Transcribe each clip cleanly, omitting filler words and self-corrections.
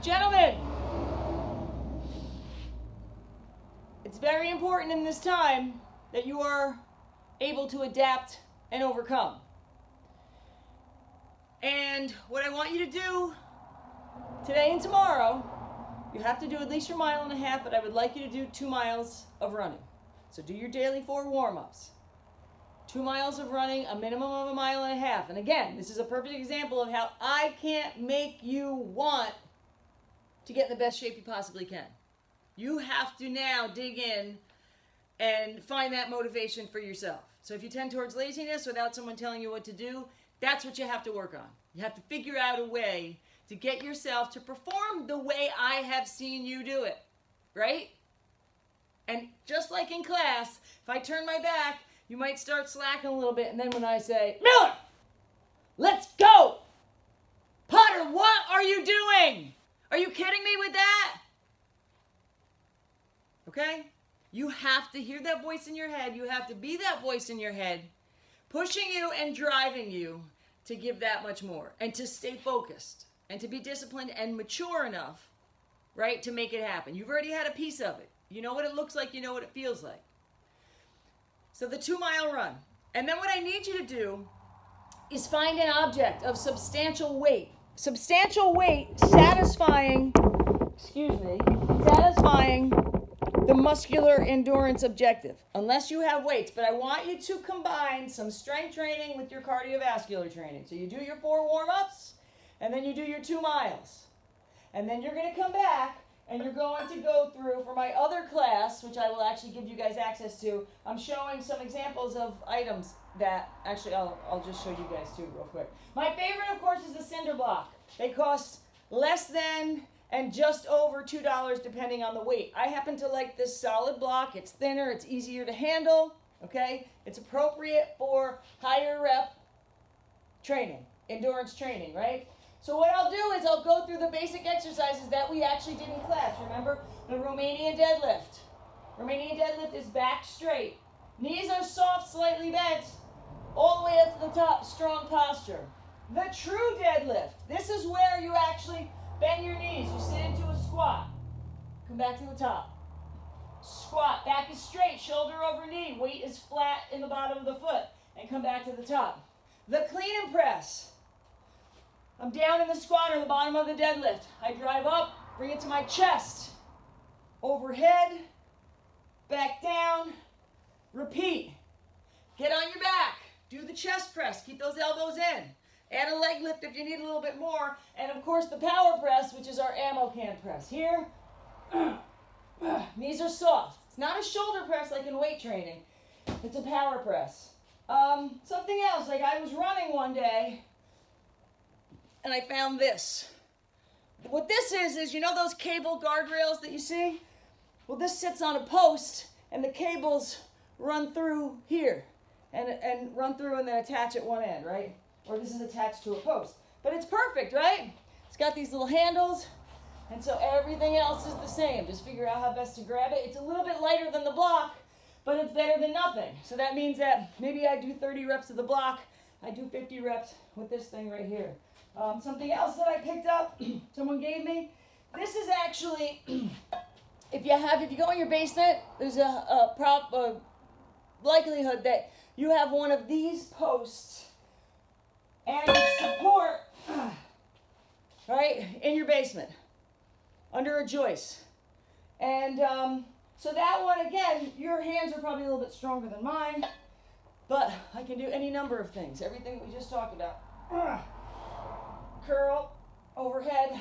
Gentlemen, it's very important in this time that you are able to adapt and overcome. And what I want you to do today and tomorrow, you have to do at least your 1.5 miles, but I would like you to do 2 miles of running. So do your daily 4 warm-ups. 2 miles of running, a minimum of 1.5 miles. And again, this is a perfect example of how I can't make you want to get in the best shape you possibly can. You have to now dig in and find that motivation for yourself. So if you tend towards laziness without someone telling you what to do, that's what you have to work on. You have to figure out a way to get yourself to perform the way I have seen you do it, right? And just like in class, if I turn my back, you might start slacking a little bit, and then when I say, Miller, let's go! Potter, what are you doing? Are you kidding me with that? Okay? You have to hear that voice in your head. You have to be that voice in your head, pushing you and driving you to give that much more and to stay focused and to be disciplined and mature enough, right, to make it happen. You've already had a piece of it. You know what it looks like. You know what it feels like. So the 2-mile run. And then what I need you to do is find an object of substantial weight. Substantial weight satisfying the muscular endurance objective, unless you have weights. But I want you to combine some strength training with your cardiovascular training. So you do your 4 warm-ups, and then you do your 2 miles. And then you're going to come back, and you're going to go through, for my other class, which I will actually give you guys access to, I'm showing some examples of items that, actually, I'll just show you guys too real quick. My favorite, of course, is the cinder block. They cost less than and just over $2 depending on the weight. I happen to like this solid block. It's thinner, it's easier to handle, okay? It's appropriate for higher rep training, endurance training, right? So what I'll do is I'll go through the basic exercises that we actually did in class. Remember the Romanian deadlift. Romanian deadlift is back straight. Knees are soft, slightly bent, all the way up to the top, strong posture. The true deadlift, this is where you actually bend your knees. You sit into a squat. Come back to the top. Squat, back is straight, shoulder over knee. Weight is flat in the bottom of the foot. And come back to the top. The clean and press. I'm down in the squat or the bottom of the deadlift. I drive up, bring it to my chest. Overhead, back down, repeat. Get on your back. Do the chest press. Keep those elbows in. Add a leg lift if you need a little bit more. And of course the power press, which is our ammo can press. Here, knees are soft. It's not a shoulder press like in weight training. It's a power press. Something else, like I was running one day and I found this. What this is you know those cable guardrails that you see? Well, this sits on a post and the cables run through here and run through and then attach at one end, right? Or this is attached to a post. But it's perfect, right? It's got these little handles, and so everything else is the same. Just figure out how best to grab it. It's a little bit lighter than the block, but it's better than nothing. So that means that maybe I do 30 reps of the block. I do 50 reps with this thing right here. Something else that I picked up, someone gave me. This is actually, if you go in your basement, there's a likelihood that you have one of these posts and support, right, in your basement, under a joist. And so that one, again, your hands are probably a little bit stronger than mine, but I can do any number of things, everything we just talked about. Curl, overhead,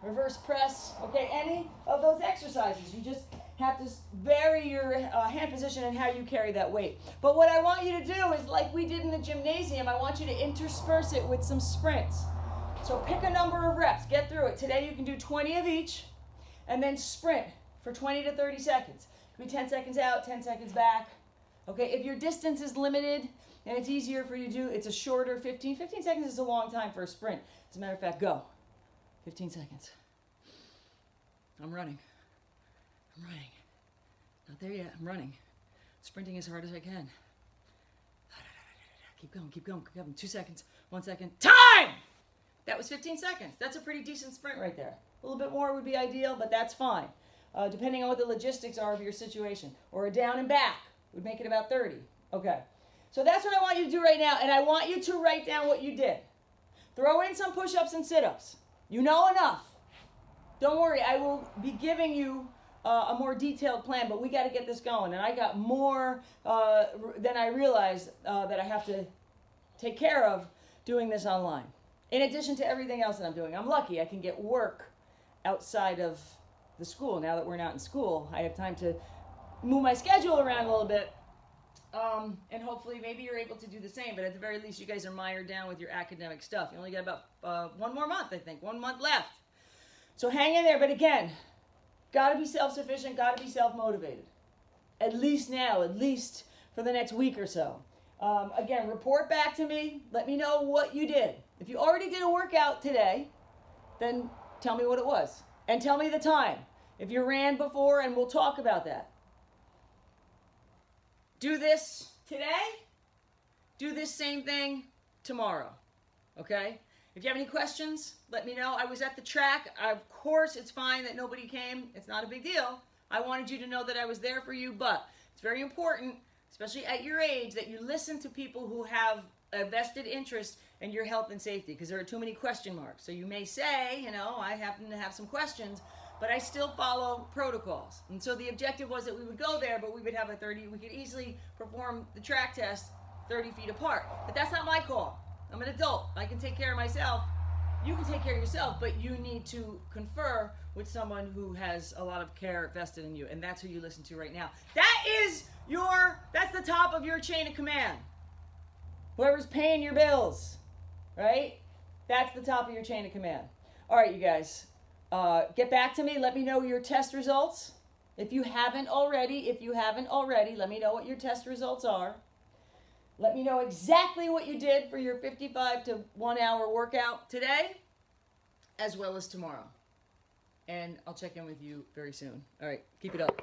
reverse press, okay, any of those exercises. You just have to vary your hand position and how you carry that weight. But what I want you to do is, like we did in the gymnasium, I want you to intersperse it with some sprints. So pick a number of reps, get through it. Today you can do 20 of each, and then sprint for 20 to 30 seconds. It could be 10 seconds out, 10 seconds back. Okay, if your distance is limited and it's easier for you to do, it's a shorter 15 seconds is a long time for a sprint. As a matter of fact, go. 15 seconds. I'm running. Not there yet, I'm running. Sprinting as hard as I can. Keep going. 2 seconds, 1 second, time! That was 15 seconds. That's a pretty decent sprint right there. A little bit more would be ideal, but that's fine, depending on what the logistics are of your situation. Or a down and back would make it about 30. Okay. So that's what I want you to do right now, and I want you to write down what you did. Throw in some push-ups and sit-ups. You know enough. Don't worry, I will be giving you a more detailed plan, but we got to get this going. And I got more than I realized that I have to take care of doing this online. In addition to everything else that I'm doing. I'm lucky I can get work outside of the school. Now that we're not in school, I have time to move my schedule around a little bit. And hopefully maybe you're able to do the same, but at the very least you guys are mired down with your academic stuff. You only got about 1 more month, I think. 1 month left. So hang in there, but again, got to be self-sufficient, got to be self-motivated. At least now, at least for the next week or so. Again, report back to me. Let me know what you did. If you already did a workout today, then tell me what it was. And tell me the time. If you ran before, and we'll talk about that. Do this today. Do this same thing tomorrow. Okay? If you have any questions, let me know. I was at the track. Of course, it's fine that nobody came. It's not a big deal. I wanted you to know that I was there for you, but it's very important, especially at your age, that you listen to people who have a vested interest in your health and safety, because there are too many question marks. So you may say, you know, I happen to have some questions, but I still follow protocols. And so the objective was that we would go there, but we would have we could easily perform the track test 30 feet apart. But that's not my call. I'm an adult. I can take care of myself. You can take care of yourself, but you need to confer with someone who has a lot of care vested in you, and that's who you listen to right now. That's the top of your chain of command. Whoever's paying your bills, right? That's the top of your chain of command. All right, you guys, get back to me. Let me know your test results. If you haven't already, let me know what your test results are. Let me know exactly what you did for your 55 to 1 hour workout today, as well as tomorrow. And I'll check in with you very soon. All right, keep it up.